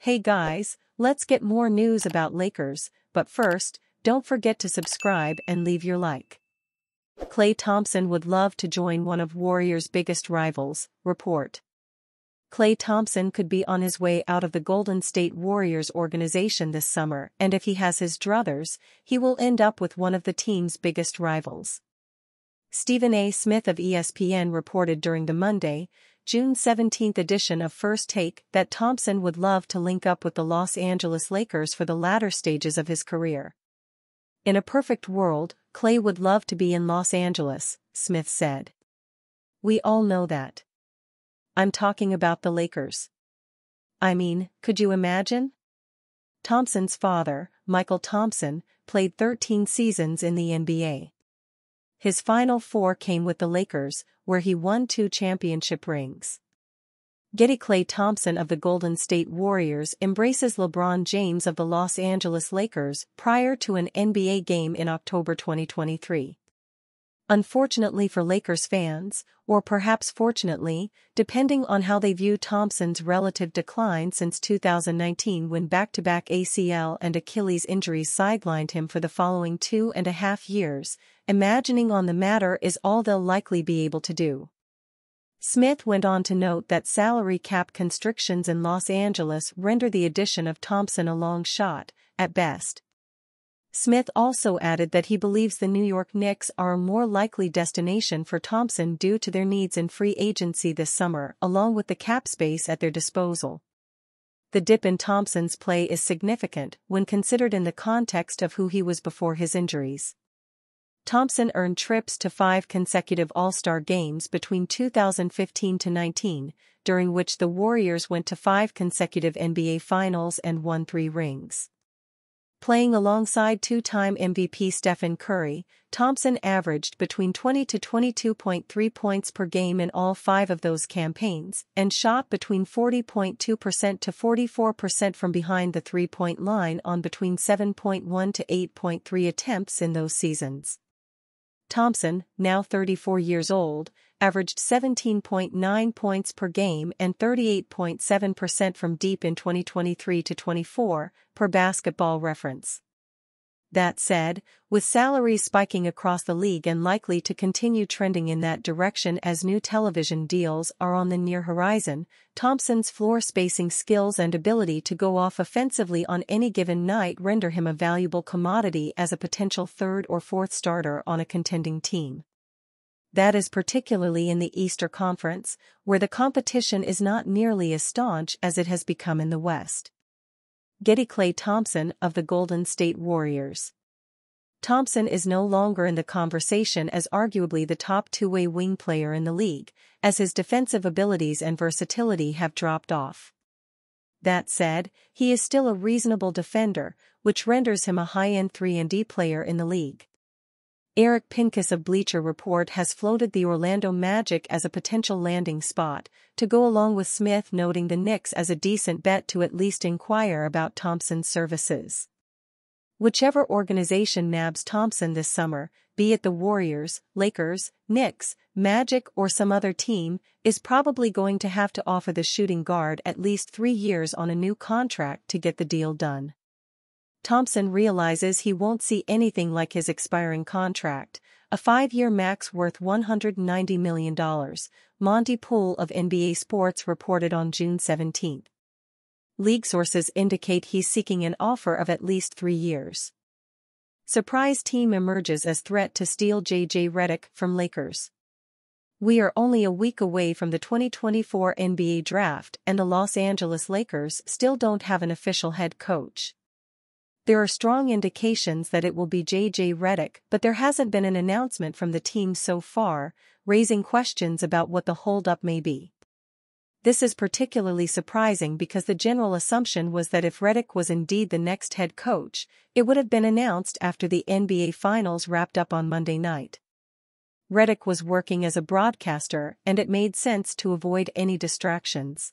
Hey guys, let's get more news about Lakers, but first, don't forget to subscribe and leave your like. Klay Thompson would love to join one of Warriors' biggest rivals, report. Klay Thompson could be on his way out of the Golden State Warriors organization this summer, and if he has his druthers, he will end up with one of the team's biggest rivals. Stephen A. Smith of ESPN reported during the Monday, June 17 edition of First Take that Thompson would love to link up with the Los Angeles Lakers for the latter stages of his career. In a perfect world, Klay would love to be in Los Angeles, Smith said. We all know that. I'm talking about the Lakers. I mean, could you imagine? Thompson's father, Michael Thompson, played 13 seasons in the NBA. His final 4 came with the Lakers, where he won 2 championship rings. Klay Thompson of the Golden State Warriors embraces LeBron James of the Los Angeles Lakers prior to an NBA game in October 2023. Unfortunately for Lakers fans, or perhaps fortunately, depending on how they view Thompson's relative decline since 2019 when back-to-back ACL and Achilles injuries sidelined him for the following 2.5 years, imagining on the matter is all they'll likely be able to do. Smith went on to note that salary cap constrictions in Los Angeles render the addition of Thompson a long shot, at best. Smith also added that he believes the New York Knicks are a more likely destination for Thompson due to their needs in free agency this summer along with the cap space at their disposal. The dip in Thompson's play is significant when considered in the context of who he was before his injuries. Thompson earned trips to 5 consecutive All-Star games between 2015-19, during which the Warriors went to 5 consecutive NBA Finals and won 3 rings. Playing alongside 2-time MVP Stephen Curry, Thompson averaged between 20 to 22.3 points per game in all 5 of those campaigns and shot between 40.2% to 44% from behind the three-point line on between 7.1 to 8.3 attempts in those seasons. Thompson, now 34 years old, averaged 17.9 points per game and 38.7% from deep in 2023-24, per Basketball Reference. That said, with salaries spiking across the league and likely to continue trending in that direction as new television deals are on the near horizon, Thompson's floor spacing skills and ability to go off offensively on any given night render him a valuable commodity as a potential 3rd or 4th starter on a contending team. That is particularly in the Eastern Conference, where the competition is not nearly as staunch as it has become in the West. Klay Thompson of the Golden State Warriors. Thompson is no longer in the conversation as arguably the top two-way wing player in the league, as his defensive abilities and versatility have dropped off. That said, he is still a reasonable defender, which renders him a high-end 3-and-D player in the league. Eric Pincus of Bleacher Report has floated the Orlando Magic as a potential landing spot, to go along with Smith noting the Knicks as a decent bet to at least inquire about Thompson's services. Whichever organization nabs Thompson this summer, be it the Warriors, Lakers, Knicks, Magic or some other team, is probably going to have to offer the shooting guard at least 3 years on a new contract to get the deal done. Thompson realizes he won't see anything like his expiring contract, a 5-year max worth $190 million, Monty Poole of NBA Sports reported on June 17. League sources indicate he's seeking an offer of at least 3 years. Surprise team emerges as threat to steal J.J. Redick from Lakers. We are only a week away from the 2024 NBA draft and the Los Angeles Lakers still don't have an official head coach. There are strong indications that it will be J.J. Redick, but there hasn't been an announcement from the team so far, raising questions about what the holdup may be. This is particularly surprising because the general assumption was that if Redick was indeed the next head coach, it would have been announced after the NBA Finals wrapped up on Monday night. Redick was working as a broadcaster and it made sense to avoid any distractions.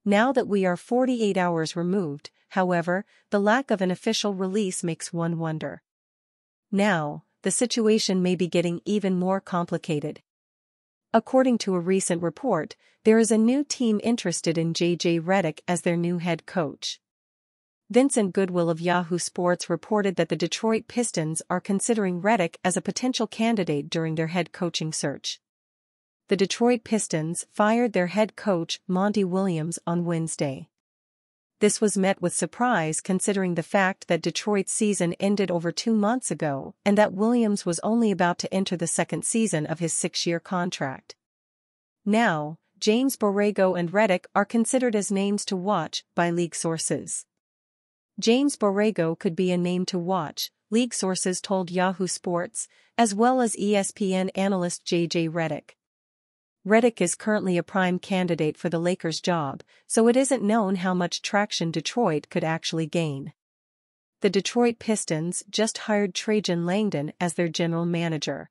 Now that we are 48 hours removed, however, the lack of an official release makes one wonder. Now, the situation may be getting even more complicated. According to a recent report, there is a new team interested in J.J. Redick as their new head coach. Vincent Goodwill of Yahoo Sports reported that the Detroit Pistons are considering Redick as a potential candidate during their head coaching search. The Detroit Pistons fired their head coach Monty Williams on Wednesday. This was met with surprise considering the fact that Detroit's season ended over 2 months ago and that Williams was only about to enter the second season of his 6-year contract. Now, James Borrego and Redick are considered as names to watch by league sources. James Borrego could be a name to watch, league sources told Yahoo Sports, as well as ESPN analyst J.J. Redick. Redick is currently a prime candidate for the Lakers' job, so it isn't known how much traction Detroit could actually gain. The Detroit Pistons just hired Trajan Langdon as their general manager.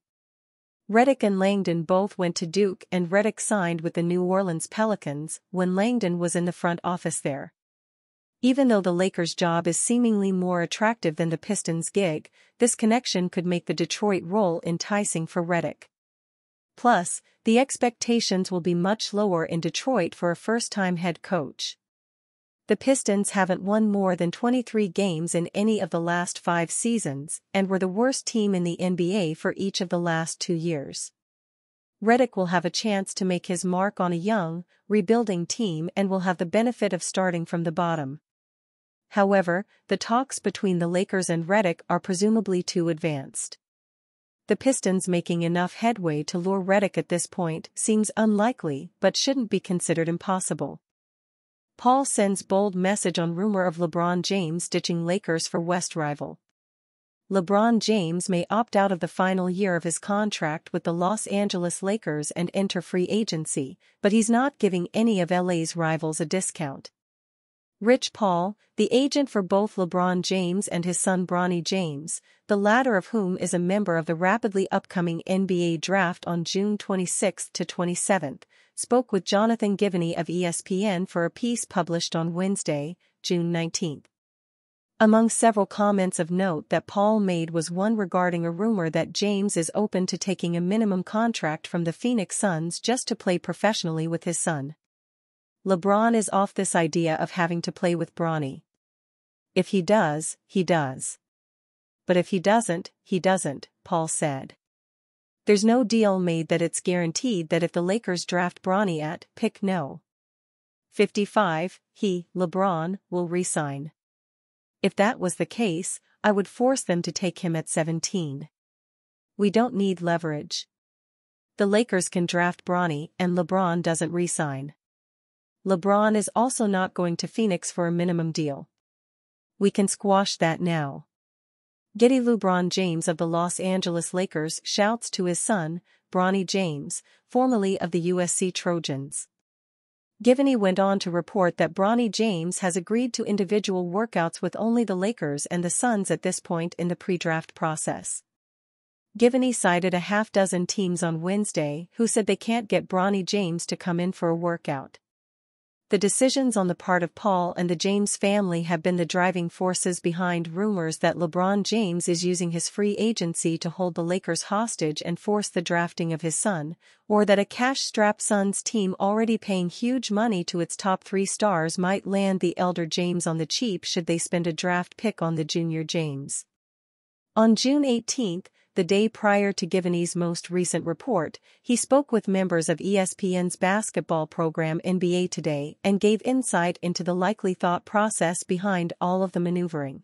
Redick and Langdon both went to Duke, and Redick signed with the New Orleans Pelicans when Langdon was in the front office there. Even though the Lakers' job is seemingly more attractive than the Pistons' gig, this connection could make the Detroit role enticing for Redick. Plus, the expectations will be much lower in Detroit for a first-time head coach. The Pistons haven't won more than 23 games in any of the last 5 seasons and were the worst team in the NBA for each of the last 2 years. Redick will have a chance to make his mark on a young, rebuilding team and will have the benefit of starting from the bottom. However, the talks between the Lakers and Redick are presumably too advanced. The Pistons making enough headway to lure Redick at this point seems unlikely but shouldn't be considered impossible. Paul sends bold message on rumor of LeBron James ditching Lakers for West rival. LeBron James may opt out of the final year of his contract with the Los Angeles Lakers and enter free agency, but he's not giving any of LA's rivals a discount. Rich Paul, the agent for both LeBron James and his son Bronny James, the latter of whom is a member of the rapidly upcoming NBA draft on June 26 to 27, spoke with Jonathan Givony of ESPN for a piece published on Wednesday, June 19. Among several comments of note that Paul made was one regarding a rumor that James is open to taking a minimum contract from the Phoenix Suns just to play professionally with his son. LeBron is off this idea of having to play with Bronny. If he does, he does. But if he doesn't, he doesn't, Paul said. There's no deal made that it's guaranteed that if the Lakers draft Bronny at pick no. 55, he, LeBron, will re-sign. If that was the case, I would force them to take him at 17. We don't need leverage. The Lakers can draft Bronny and LeBron doesn't re-sign. LeBron is also not going to Phoenix for a minimum deal. We can squash that now. Getty LeBron James of the Los Angeles Lakers shouts to his son, Bronny James, formerly of the USC Trojans. Givony went on to report that Bronny James has agreed to individual workouts with only the Lakers and the Suns at this point in the pre-draft process. Givony cited a half-dozen teams on Wednesday who said they can't get Bronny James to come in for a workout. The decisions on the part of Paul and the James family have been the driving forces behind rumors that LeBron James is using his free agency to hold the Lakers hostage and force the drafting of his son, or that a cash-strapped Suns team already paying huge money to its top 3 stars might land the elder James on the cheap should they spend a draft pick on the junior James. On June 18, the day prior to Givony's most recent report, he spoke with members of ESPN's basketball program NBA Today and gave insight into the likely thought process behind all of the maneuvering.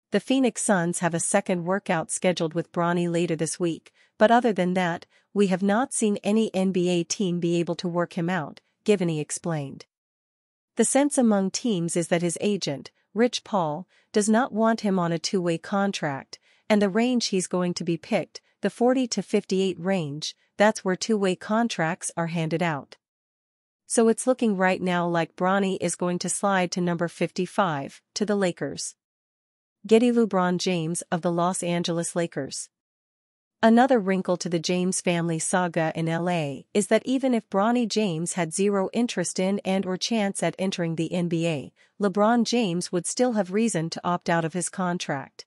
The Phoenix Suns have a second workout scheduled with Bronny later this week, but other than that, we have not seen any NBA team be able to work him out, Givony explained. The sense among teams is that his agent, Rich Paul, does not want him on a 2-way contract, and the range he's going to be picked, the 40 to 58 range, that's where 2-way contracts are handed out. So it's looking right now like Bronny is going to slide to number 55, to the Lakers. Getty LeBron James of the Los Angeles Lakers. Another wrinkle to the James family saga in LA is that even if Bronny James had zero interest in and/or chance at entering the NBA, LeBron James would still have reason to opt out of his contract.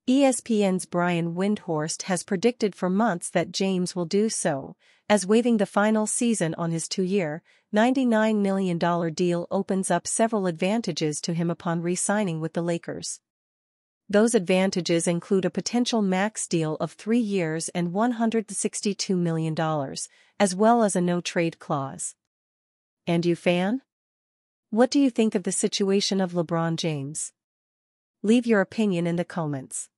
ESPN's Brian Windhorst has predicted for months that James will do so, as waiving the final season on his 2-year, $99 million deal opens up several advantages to him upon re-signing with the Lakers. Those advantages include a potential max deal of 3 years and $162 million, as well as a no-trade clause. And you, fan? What do you think of the situation of LeBron James? Leave your opinion in the comments.